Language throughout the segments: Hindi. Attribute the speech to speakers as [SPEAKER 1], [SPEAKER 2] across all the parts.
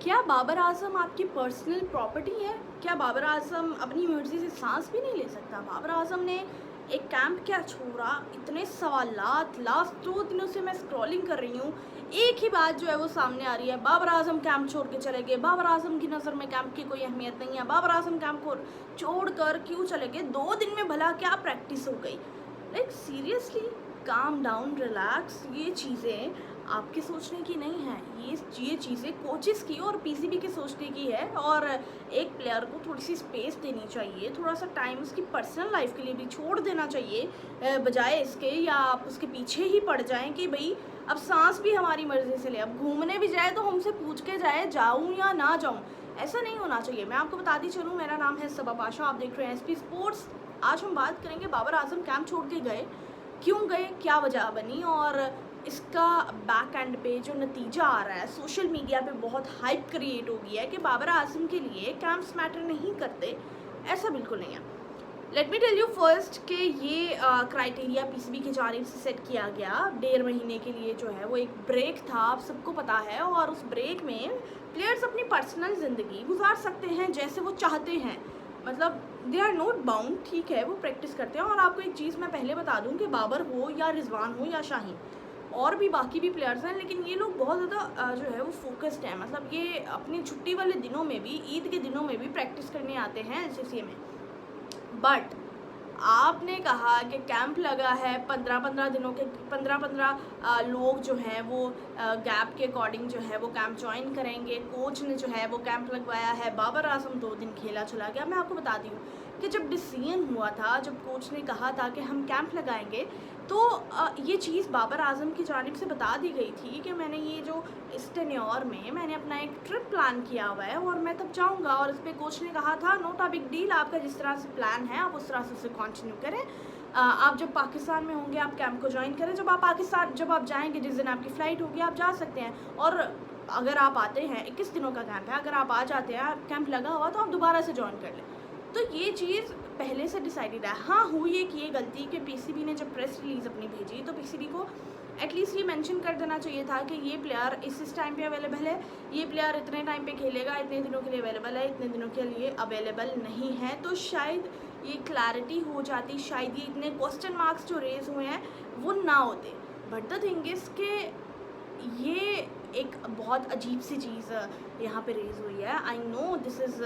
[SPEAKER 1] क्या बाबर आज़म आपकी पर्सनल प्रॉपर्टी है? क्या बाबर आज़म अपनी मर्ज़ी से साँस भी नहीं ले सकता? बाबर आज़म ने एक कैंप क्या छोड़ा, इतने सवालात लास्ट 2 दिनों से मैं स्क्रॉलिंग कर रही हूँ, एक ही बात जो है वो सामने आ रही है, बाबर आज़म कैंप छोड़ के चले गए, बाबर आज़म की नज़र में कैंप की कोई अहमियत नहीं है, बाबर आज़म कैंप को छोड़कर क्यों चले गए? 2 दिन में भला क्या प्रैक्टिस हो गई? Like seriously calm down, relax. ये चीज़ें आपके सोचने की नहीं है, ये चीज़ें कोचेस की और पीसीबी के सोचने की है। और एक प्लेयर को थोड़ी सी स्पेस देनी चाहिए, थोड़ा सा टाइम उसकी पर्सनल लाइफ के लिए भी छोड़ देना चाहिए, बजाय इसके या आप उसके पीछे ही पड़ जाएं कि भाई अब सांस भी हमारी मर्जी से ले, अब घूमने भी जाए तो हमसे पूछ के जाए जाऊं या ना जाऊं। ऐसा नहीं होना चाहिए। मैं आपको बताती चलूँ, मेरा नाम है सबा पाशा, आप देख रहे हैं एसपी स्पोर्ट्स। आज हम बात करेंगे बाबर आजम कैंप छोड़ के गए, क्यों गए, क्या वजह बनी, और इसका बैक एंड पे जो नतीजा आ रहा है सोशल मीडिया पे बहुत हाइप क्रिएट हो गया है कि बाबर आजम के लिए कैंप्स मैटर नहीं करते। ऐसा बिल्कुल नहीं है। Let me tell you first कि ये क्राइटेरिया पीसीबी की जानिब से सेट किया गया 1.5 महीने के लिए, जो है वो एक ब्रेक था, आप सबको पता है। और उस ब्रेक में प्लेयर्स अपनी पर्सनल ज़िंदगी गुजार सकते हैं जैसे वो चाहते हैं, मतलब दे आर नॉट बाउंड, ठीक है, वो प्रैक्टिस करते हैं। और आपको एक चीज़ मैं पहले बता दूं कि बाबर हो या रिजवान हो या शाहीन, और भी बाकी भी प्लेयर्स हैं, लेकिन ये लोग बहुत ज़्यादा जो है वो फोकस्ड हैं। मतलब ये अपनी छुट्टी वाले दिनों में भी, ईद के दिनों में भी प्रैक्टिस करने आते हैं एससीए में। बट आपने कहा कि कैंप लगा है 15-15 दिनों के, 15-15 लोग जो हैं वो गैप के अकॉर्डिंग जो है वो कैंप ज्वाइन करेंगे। कोच ने जो है वो कैंप लगवाया है, बाबर आजम 2 दिन खेला चला गया। मैं आपको बताती हूँ कि जब डिसीजन हुआ था, जब कोच ने कहा था कि हम कैंप लगाएंगे, तो ये चीज़ बाबर आजम की जानिब से बता दी गई थी कि मैंने ये जो इस टेन्योर में मैंने अपना एक ट्रिप प्लान किया हुआ है और मैं तब जाऊंगा। और इस पर कोच ने कहा था नोट अ बिग डील, आपका जिस तरह से प्लान है आप उस तरह से उसे कंटिन्यू करें। आप जब पाकिस्तान में होंगे आप कैंप को ज्वाइन करें, जब आप जाएंगे, जिस दिन आपकी फ़्लाइट होगी आप जा सकते हैं। और अगर आप आते हैं, 21 दिनों का कैंप है, अगर आप आ जाते हैं, कैंप लगा हुआ, तो आप दोबारा से ज्वाइन कर लें। तो ये चीज़ पहले से डिसाइडेड है। हाँ, हुई एक ये गलती कि पीसीबी ने जब प्रेस रिलीज़ अपनी भेजी तो पीसीबी को एटलीस्ट ये मेंशन कर देना चाहिए था कि ये प्लेयर इस टाइम पे अवेलेबल है, ये प्लेयर इतने टाइम पे खेलेगा, इतने दिनों के लिए अवेलेबल है, इतने दिनों के लिए अवेलेबल नहीं है। तो शायद ये क्लैरिटी हो जाती, शायद ये इतने क्वेश्चन मार्क्स जो रेज हुए हैं वो ना होते। बट द थिंग इज़ कि ये एक बहुत अजीब सी चीज़ यहाँ पे रेज हुई है। आई नो दिस इज़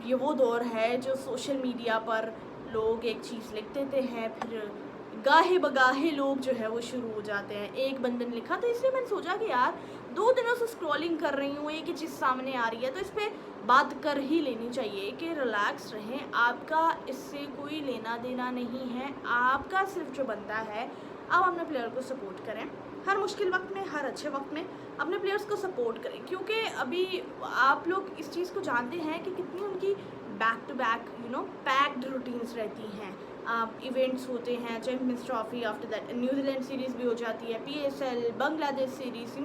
[SPEAKER 1] ये वो दौर है जो सोशल मीडिया पर लोग एक चीज़ लिख देते हैं, फिर गाहे बगाहे लोग जो है वो शुरू हो जाते हैं। एक बंदे ने लिखा, तो इसलिए मैंने सोचा कि यार 2 दिनों से स्क्रॉलिंग कर रही हूँ, एक ही चीज़ सामने आ रही है, तो इस पर बात कर ही लेनी चाहिए कि रिलैक्स रहें। आपका इससे कोई लेना देना नहीं है, आपका सिर्फ जो बनता है आप अपने प्लेयर को सपोर्ट करें। हर मुश्किल वक्त में, हर अच्छे वक्त में अपने प्लेयर्स को सपोर्ट करें, क्योंकि अभी आप लोग इस चीज़ को जानते हैं कि कितनी उनकी back to back packed routines रहती हैं। इवेंट्स होते हैं, Champions Trophy, after that New Zealand series भी हो जाती है, पीएसएल, बांग्लादेश सीरीज़,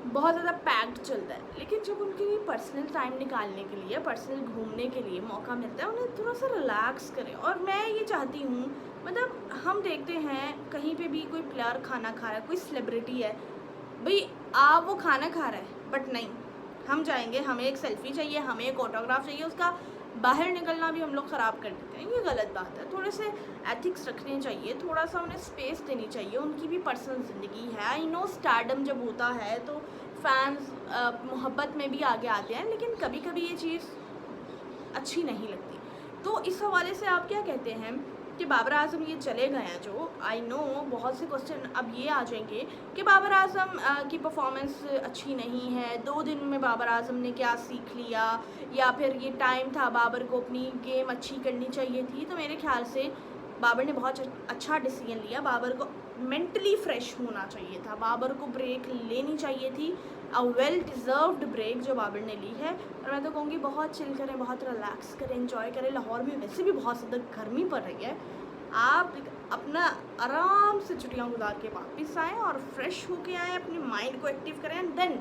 [SPEAKER 1] बहुत ज़्यादा पैक्ड चलता है। लेकिन जब उनके लिए पर्सनल टाइम निकालने के लिए, पर्सनल घूमने के लिए मौका मिलता है, उन्हें थोड़ा सा रिलैक्स करें। और मैं ये चाहती हूँ, मतलब हम देखते हैं कहीं पे भी कोई प्लेयर खाना खा रहा है, कोई सेलिब्रिटी है, भाई आप वो खाना खा रहा है, बट नहीं, हम जाएंगे, हमें एक सेल्फी चाहिए, हमें एक ऑटोग्राफ चाहिए, उसका बाहर निकलना भी हम लोग ख़राब कर देते हैं। ये गलत बात है। थोड़े से एथिक्स रखने चाहिए, थोड़ा सा उन्हें स्पेस देनी चाहिए, उनकी भी पर्सनल ज़िंदगी है। आई नो स्टारडम जब होता है तो फैंस मोहब्बत में भी आगे आते हैं, लेकिन कभी कभी ये चीज़ अच्छी नहीं लगती। तो इस हवाले से आप क्या कहते हैं कि बाबर आजम ये चले गए हैं जो, आई नो बहुत से क्वेश्चन अब ये आ जाएंगे कि बाबर आजम की परफॉर्मेंस अच्छी नहीं है, 2 दिन में बाबर आजम ने क्या सीख लिया, या फिर ये टाइम था बाबर को अपनी गेम अच्छी करनी चाहिए थी। तो मेरे ख्याल से बाबर ने बहुत अच्छा डिसीजन लिया। बाबर को मेंटली फ्रेश होना चाहिए था, बाबर को ब्रेक लेनी चाहिए थी, अ वेल डिज़र्व्ड ब्रेक जो बाबर ने ली है। और मैं तो कहूँगी बहुत चिल करें, बहुत रिलैक्स करें, एंजॉय करें। लाहौर में वैसे भी बहुत ज़्यादा गर्मी पड़ रही है, आप अपना आराम से छुट्टियाँ गुजार के वापस आएँ और फ्रेश होके आएँ, अपने माइंड को एक्टिव करें। एंड देन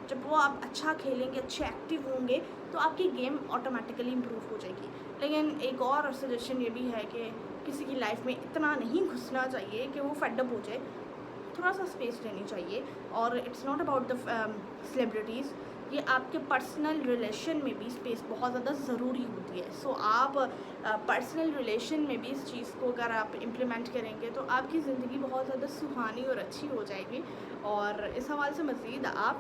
[SPEAKER 1] जब वो आप अच्छा खेलेंगे, अच्छे एक्टिव होंगे, तो आपकी गेम ऑटोमेटिकली इम्प्रूव हो जाएगी। लेकिन एक और सजेशन ये भी है कि किसी की लाइफ में इतना नहीं घुसना चाहिए कि वो फेडअप हो जाए। थोड़ा सा स्पेस लेनी चाहिए। और it's not about the celebrities, ये आपके पर्सनल रिलेशन में भी स्पेस बहुत ज़्यादा ज़रूरी होती है। सो आप पर्सनल रिलेशन में भी इस चीज़ को अगर आप इम्प्लीमेंट करेंगे तो आपकी ज़िंदगी बहुत ज़्यादा सुहानी और अच्छी हो जाएगी। और इस हवाले से मज़ीद आप